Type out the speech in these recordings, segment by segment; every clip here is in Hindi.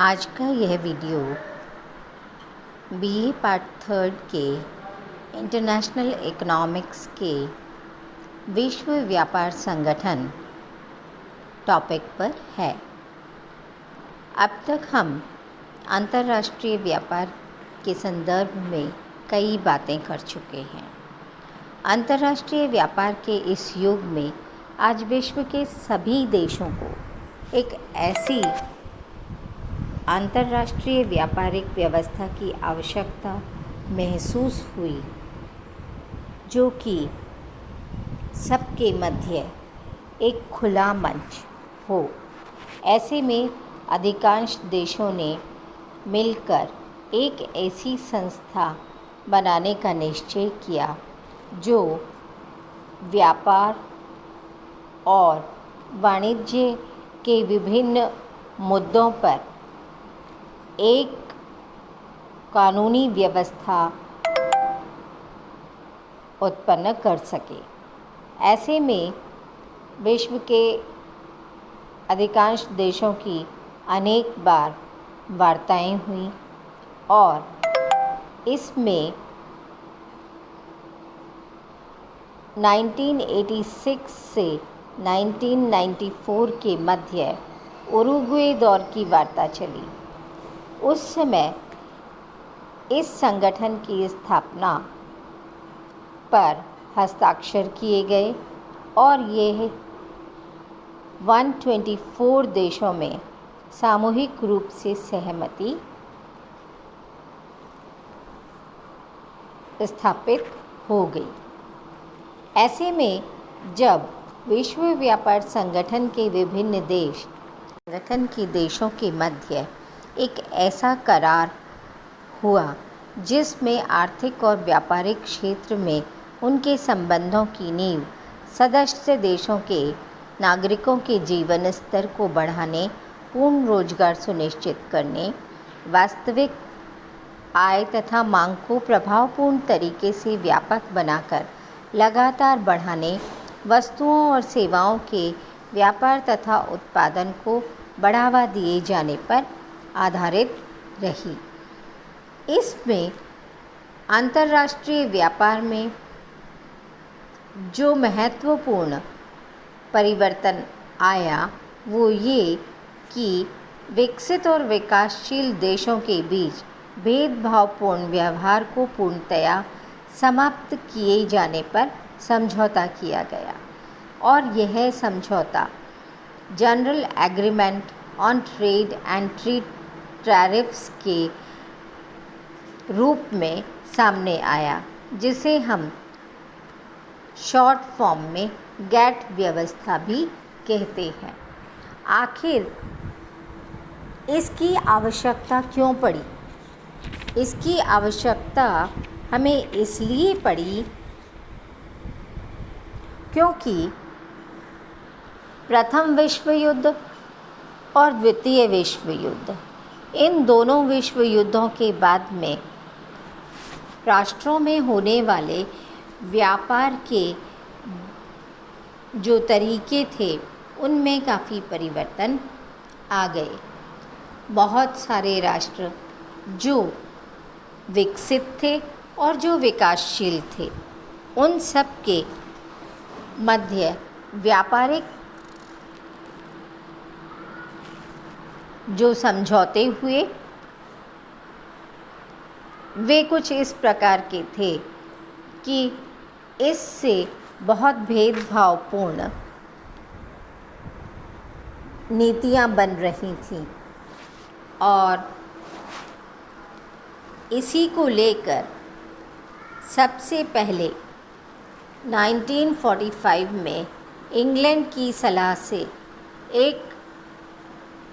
आज का यह वीडियो बीए पार्ट 3 के इंटरनेशनल इकोनॉमिक्स के विश्व व्यापार संगठन टॉपिक पर है। अब तक हम अंतर्राष्ट्रीय व्यापार के संदर्भ में कई बातें कर चुके हैं। अंतर्राष्ट्रीय व्यापार के इस युग में आज विश्व के सभी देशों को एक ऐसी अंतर्राष्ट्रीय व्यापारिक व्यवस्था की आवश्यकता महसूस हुई जो कि सबके मध्य एक खुला मंच हो। ऐसे में अधिकांश देशों ने मिलकर एक ऐसी संस्था बनाने का निश्चय किया जो व्यापार और वाणिज्य के विभिन्न मुद्दों पर एक कानूनी व्यवस्था उत्पन्न कर सके। ऐसे में विश्व के अधिकांश देशों की अनेक बार वार्ताएं हुई और इसमें 1986 से 1994 के मध्य उरुग्वे दौर की वार्ता चली। उस समय इस संगठन की स्थापना पर हस्ताक्षर किए गए और यह 124 देशों में सामूहिक रूप से सहमति स्थापित हो गई। ऐसे में जब विश्व व्यापार संगठन के विभिन्न देश संगठन के देशों के मध्य एक ऐसा करार हुआ जिसमें आर्थिक और व्यापारिक क्षेत्र में उनके संबंधों की नींव सदस्य देशों के नागरिकों के जीवन स्तर को बढ़ाने, पूर्ण रोजगार सुनिश्चित करने, वास्तविक आय तथा मांग को प्रभावपूर्ण तरीके से व्यापक बनाकर लगातार बढ़ाने, वस्तुओं और सेवाओं के व्यापार तथा उत्पादन को बढ़ावा दिए जाने पर आधारित रही। इसमें अंतर्राष्ट्रीय व्यापार में जो महत्वपूर्ण परिवर्तन आया वो ये कि विकसित और विकासशील देशों के बीच भेदभावपूर्ण व्यवहार को पूर्णतया समाप्त किए जाने पर समझौता किया गया और यह समझौता general agreement on trade and tariffs के रूप में सामने आया, जिसे हम शॉर्ट फॉर्म में गैट व्यवस्था भी कहते हैं। आखिर इसकी आवश्यकता क्यों पड़ी? इसकी आवश्यकता हमें इसलिए पड़ी क्योंकि प्रथम विश्व युद्ध और द्वितीय विश्व युद्ध, इन दोनों विश्व युद्धों के बाद में राष्ट्रों में होने वाले व्यापार के जो तरीके थे उनमें काफ़ी परिवर्तन आ गए। बहुत सारे राष्ट्र जो विकसित थे और जो विकासशील थे, उन सब के मध्य व्यापारिक जो समझौते हुए वे कुछ इस प्रकार के थे कि इससे बहुत भेदभावपूर्ण नीतियां बन रही थीं और इसी को लेकर सबसे पहले 1945 में इंग्लैंड की सलाह से एक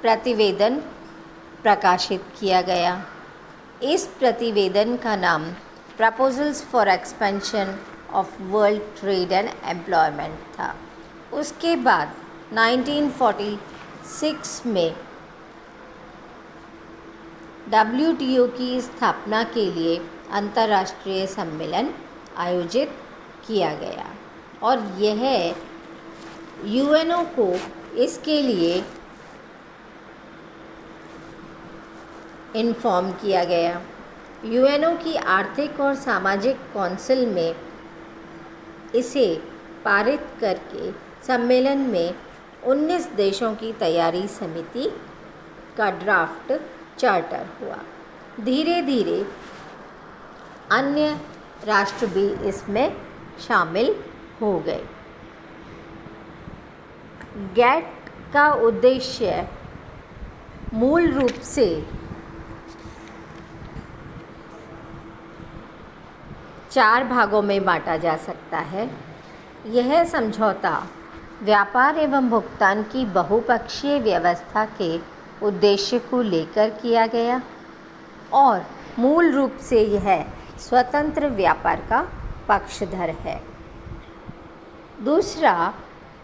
प्रतिवेदन प्रकाशित किया गया। इस प्रतिवेदन का नाम proposals for expansion of world trade and employment था। उसके बाद 1946 में WTO की स्थापना के लिए अंतर्राष्ट्रीय सम्मेलन आयोजित किया गया और यह UNO को इसके लिए इन्फॉर्म किया गया। यूएनओ की आर्थिक और सामाजिक कौंसिल में इसे पारित करके सम्मेलन में 19 देशों की तैयारी समिति का ड्राफ्ट चार्टर हुआ। धीरे धीरे अन्य राष्ट्र भी इसमें शामिल हो गए। गैट का उद्देश्य मूल रूप से चार भागों में बांटा जा सकता है। यह समझौता व्यापार एवं भुगतान की बहुपक्षीय व्यवस्था के उद्देश्य को लेकर किया गया और मूल रूप से यह स्वतंत्र व्यापार का पक्षधर है। दूसरा,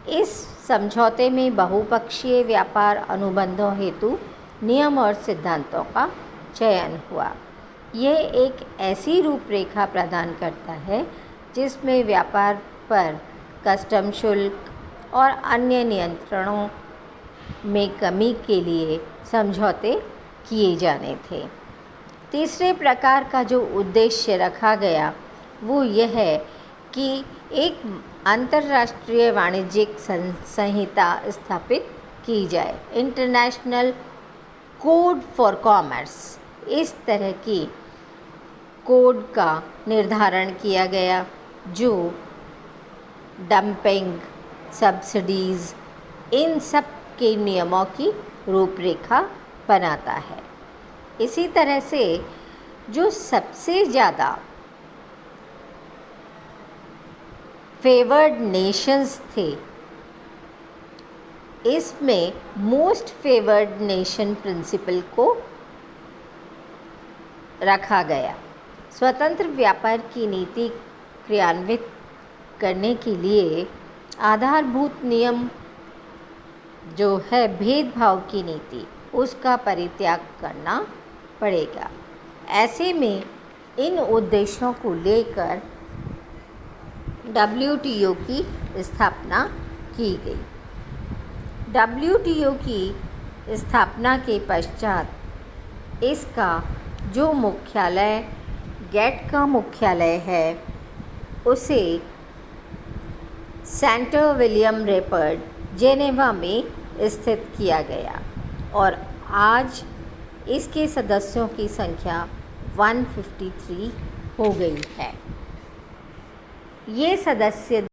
इस समझौते में बहुपक्षीय व्यापार अनुबंधों हेतु नियम और सिद्धांतों का चयन हुआ। यह एक ऐसी रूपरेखा प्रदान करता है जिसमें व्यापार पर कस्टम शुल्क और अन्य नियंत्रणों में कमी के लिए समझौते किए जाने थे। तीसरे प्रकार का जो उद्देश्य रखा गया वो यह है कि एक अंतर्राष्ट्रीय वाणिज्यिक संहिता स्थापित की जाए, इंटरनेशनल कोड फॉर कॉमर्स। इस तरह की कोड का निर्धारण किया गया जो डंपिंग, सब्सिडीज़, इन सब के नियमों की रूपरेखा बनाता है। इसी तरह से जो सबसे ज़्यादा फेवर्ड नेशंस थे, इसमें मोस्ट फेवर्ड नेशन प्रिंसिपल को रखा गया। स्वतंत्र व्यापार की नीति क्रियान्वित करने के लिए आधारभूत नियम जो है भेदभाव की नीति, उसका परित्याग करना पड़ेगा। ऐसे में इन उद्देश्यों को लेकर WTO की स्थापना की गई। WTO की स्थापना के पश्चात इसका जो मुख्यालय गैट का मुख्यालय है उसे सेंटर विलियम रेपर्ड जेनेवा में स्थित किया गया और आज इसके सदस्यों की संख्या 153 हो गई है। ये सदस्य